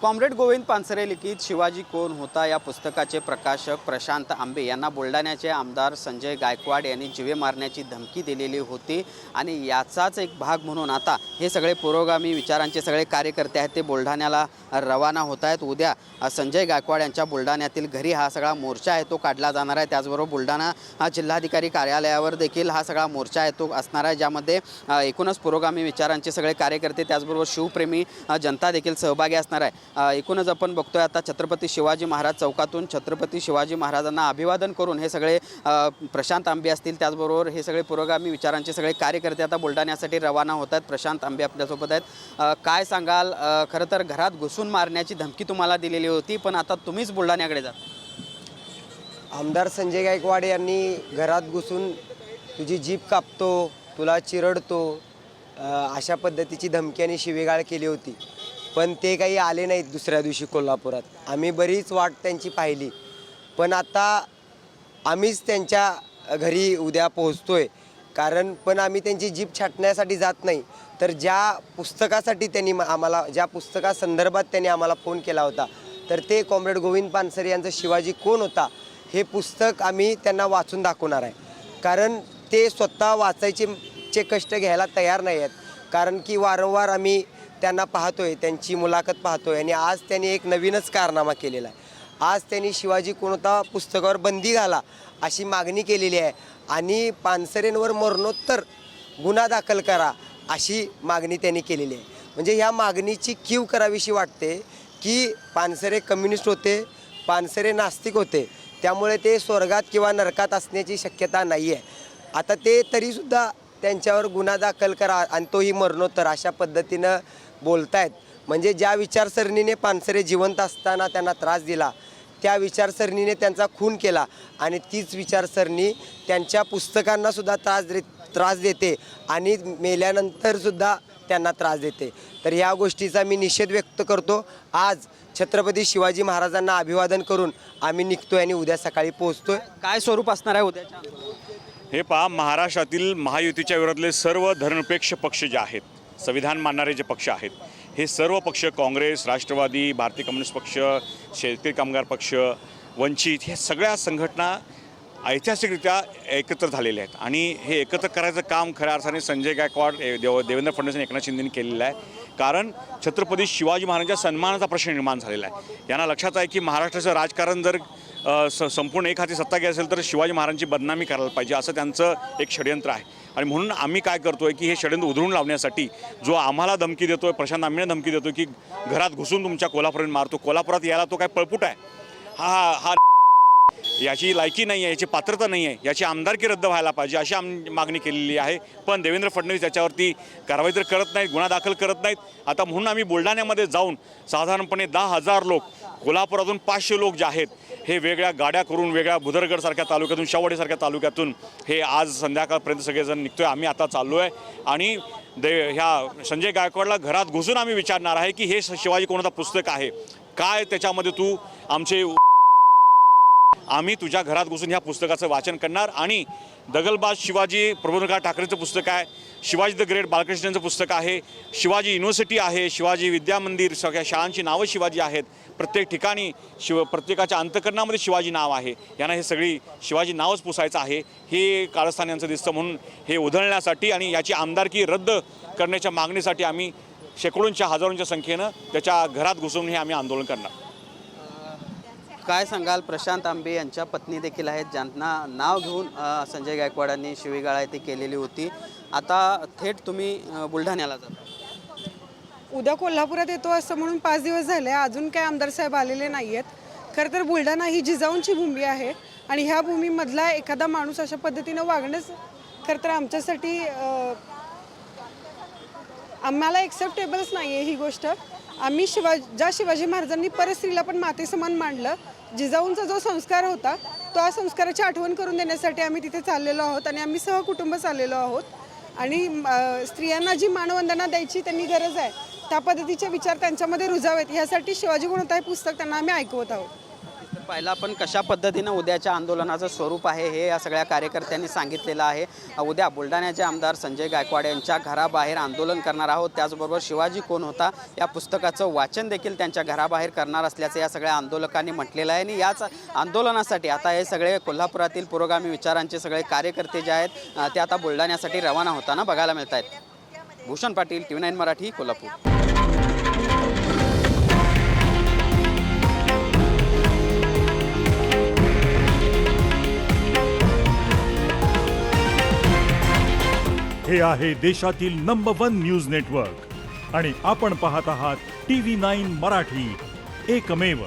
Comrade Govind Pansare लिखित शिवाजी कोण होता या पुस्तकाचे प्रकाशक प्रशांत आंबे यांना बुलढाण्याचे आमदार संजय गायकवाड यांनी जीवे मारण्याची धमकी दिलेली होती आणि याचाच एक भाग म्हणून आता हे सगळे पुरोगामी विचारांचे सगळे कार्यकर्ते आहेत ते बुलढाण्याला रवाना होत आहेत। उद्या संजय गायकवाड यांच्या बुलढाण्यातील घरी हा सगळा मोर्चा आहे तो काढला जाणार आहे। त्याचबरोबर बुलढाणा जिल्हाधिकारी कार्यालयावर देखील हा सगळा मोर्चा आहे तो असणार आहे, ज्यामध्ये एकूणच पुरोगामी विचारांचे सगळे कार्यकर्ते त्याचबरोबर शिवप्रेमी जनता देखील सहभागी असणार आहे। एकूणच आपण बघतोय आता छत्रपती शिवाजी महाराज चौकातून छत्रपती शिवाजी महाराजांना अभिवादन करून हे सगळे प्रशांत आंबे असतील त्याचबरोबर हे सगळे पुरोगामी विचारांचे सगळे कार्यकर्ते आता बुलढाण्यासाठी रवाना होत आहेत। प्रशांत आंबे आपल्यासोबत आहेत, काय सांगाल? खरं तर घरात घुसून मारण्याची धमकी तुम्हाला दिलेली होती, पण आता तुम्हीच बुलढाण्याकडे जाता। आमदार संजय गायकवाड यांनी घरात घुसून तुझी जीभ कापतो, तुला चिरडतो अशा पद्धतीची धमकी आणि शिवीगाळ केली होती, पण ते काही आले नाहीत। दुसऱ्या दिवशी कोल्हापुरात आम्ही बरीच वाट त्यांची पाहिली, पण आता आम्हीच त्यांच्या घरी उद्या पोहोचतोय। पण आम्ही त्यांची जीभ छाटण्यासाठी जात नाही, तर ज्या पुस्तकासाठी त्यांनी आम्हाला ज्या पुस्तकासंदर्भात त्यांनी आम्हाला फोन केला होता, तर ते कॉम्रेड गोविंद पानसरे यांचं शिवाजी कोण होता हे पुस्तक आम्ही त्यांना वाचून दाखवणार आहे। कारण ते स्वतः वाचायचे कष्ट घ्यायला तयार नाही आहेत, कारण की वारंवार आम्ही त्यांना पाहतोय, त्यांची मुलाखत पाहतोय आणि आज त्यांनी एक नवीनच कारनामा केलेला आहे। आज त्यांनी शिवाजी कोण होता पुस्तकावर बंदी घाला अशी मागणी केलेली आहे आणि पानसरेंवर मरणोत्तर गुन्हा दाखल करा अशी मागणी त्यांनी केलेली आहे। म्हणजे ह्या मागणीची कीव करावीशी वाटते की पानसरे कम्युनिस्ट होते, पानसरे नास्तिक होते, त्यामुळे ते स्वर्गात किंवा नरकात असण्याची शक्यता नाही आहे। आता ते तरीसुद्धा त्यांच्यावर गुन्हा दाखल करा आणि तोही मरणोत्तर अशा पद्धतीनं बोलतायत। म्हणजे ज्या विचारसरणीने पानसरे जिवंत असताना त्यांना त्रास दिला, त्या विचारसरणीने त्यांचा खून केला आणि तीच विचारसरणी त्यांच्या पुस्तकांनासुद्धा त्रास देते आणि मेल्यानंतरसुद्धा त्यांना त्रास देते। तर ह्या गोष्टीचा मी निषेध व्यक्त करतो। आज छत्रपती शिवाजी महाराजांना अभिवादन करून आम्ही निघतोय आणि उद्या सकाळी पोहोचतोय। काय स्वरूप असणार आहे उद्याच्या? हे पहा, महाराष्ट्रातील महायुतीच्या विरोधातले सर्व धर्मनिरपेक्ष पक्ष जे आहेत, संविधान मानणारे जे पक्ष आहेत, हे सर्व पक्ष काँग्रेस, राष्ट्रवादी, भारतीय कम्युनिस्ट पक्ष, शेतकरी कामगार पक्ष, वंचित, हे सगळ्या संघटना ऐतिहासिकरित्या एकत्र झालेल्या आहेत आणि हे एकत्र करायचं काम खऱ्या अर्थाने संजय गायकवाड, देवेंद्र फडणवीस आणि एकनाथ शिंदेंनी केलेलं आहे। कारण छत्रपती शिवाजी महाराजांच्या सन्मानाचा प्रश्न निर्माण झालेला आहे। यांना लक्षात आहे की महाराष्ट्राचं राजकारण जर संपूर्ण एक हाती सत्ता घ्यायची असेल तर शिवाजी महाराजांची बदनामी करायला पाहिजे, असं त्यांचं एक षडयंत्र आहे। आणि म्हणून आम्ही काय करतो आहे की हे षडयंत्र उधळून लावण्यासाठी जो आम्हाला धमकी देतो आहे, प्रशांत आंबेंना धमकी देतो की घरात घुसून तुमच्या कोल्हापुरात मारतो, कोल्हापुरात यायला तो काय पळपुट आहे, हा याची लायकी नाही आहे, याची पात्रता नाही आहे, याची आमदारकी रद्द व्हायला पाहिजे अशी मागणी केलेली आहे। पण देवेंद्र फडणवीस याच्यावरती कारवाई तर करत नाहीत, गुन्हा दाखल करत नाहीत। आता म्हणून आम्ही बुलढाण्यामध्ये जाऊन साधारणपणे 10,000 लोक, कोल्हापुरातून 500 लोक जे आहेत हे वेगळ्या गाड्या करून वेगळ्या बुधरगडसारख्या तालुक्यातून, शावडीसारख्या तालुक्यातून हे आज संध्याकाळपर्यंत सगळेजण निघतोय। आम्ही आता चाललो आहे आणि ह्या संजय गायकवाडला घरात घुसून आम्ही विचारणार आहे की हे शिवाजी कोणता पुस्तक आहे, काय त्याच्यामध्ये तू आम्ही तुझ्या घरात घुसून ह्या पुस्तकाचं वाचन करणार। आणि दगलबाज शिवाजी प्रबोधनकार ठाकरेंचं पुस्तक आहे, शिवाजी द ग्रेट बालकृष्णांचं पुस्तक आहे, शिवाजी युनिव्हर्सिटी आहे, शिवाजी विद्या मंदिर, सगळ्या शाळांची नावं शिवाजी आहेत, प्रत्येक ठिकाणी प्रत्येकाच्या अंतःकरणामध्ये शिवाजी नाव आहे। यांना हे सगळी शिवाजी नावच पुसायचं आहे हे कारस्थान यांचं दिसतं। म्हणून हे उधळण्यासाठी आणि याची आमदारकी रद्द करण्याच्या मागणीसाठी आम्ही शेकडोंच्या हजारोंच्या संख्येनं त्याच्या घरात घुसून हे आम्ही आंदोलन करणार। काय सांगाल? प्रशांत आंबे यांच्या पत्नी देखील आहेत, ज्यांना नाव घेऊन संजय गायकवाडांनी शिवीगाळ आहे ती केलेली होती। आता थेट तुम्ही बुलढाण्याला जाता। उद्या कोल्हापुरात येतो असं म्हणून 5 दिवस झाले, अजून काय आमदार साहेब आलेले नाही आहेत। खरं तर बुलढाणा ही जिजाऊंची भूमी आहे आणि ह्या भूमीमधला एखादा माणूस अशा पद्धतीनं वागणंच खरं तर आमच्यासाठी आम्हाला एक्सेप्टेबलच नाही आहे ही गोष्ट। आम्ही ज्या शिवाजी महाराजांनी परस्त्रीला पण मातेसमान मांडलं, जिजाऊंचा जो संस्कार होता तो संस्काराची आठवण करून देण्यासाठी आम्ही तिथे चाललेलो आहोत आणि आम्ही सहकुटुंब चाललेलो आहोत। आणि स्त्रियांना जी मानवंदना द्यायची त्यांनी गरज आहे त्या पद्धतीचे विचार त्यांच्यामध्ये रुजावेत ह्यासाठी शिवाजी कोण होता हे पुस्तक त्यांना आम्ही ऐकवत आहोत। पाहिलं आपण कशा पद्धतीनं उद्याच्या आंदोलनाचं स्वरूप आहे हे या सगळ्या कार्यकर्त्यांनी सांगितलेलं आहे. उद्या बुलढाण्याचे आमदार संजय गायकवाड यांच्या घराबाहेर आंदोलन करणार आहोत. त्याचबरोबर शिवाजी कोण होता या पुस्तकाचं वाचन देखील त्यांच्या घराबाहेर करणार असल्याचं या सगळ्या आंदोलकांनी म्हटलेलं आहे. आणि याच आंदोलनासाठी आता हे सगळे कोल्हापुरातील पुरोगामी विचारांचे सगळे कार्यकर्ते जे आहेत ते आता बुलढाण्यासाठी रवाना होताना बघायला मिळत आहेत. भूषण पाटील, TV9 मराठी, कोल्हापूर. हे आहे देशातील नंबर 1 न्यूज नेटवर्क आणि आपण पाहत आहात TV9 मराठी, एकमेव.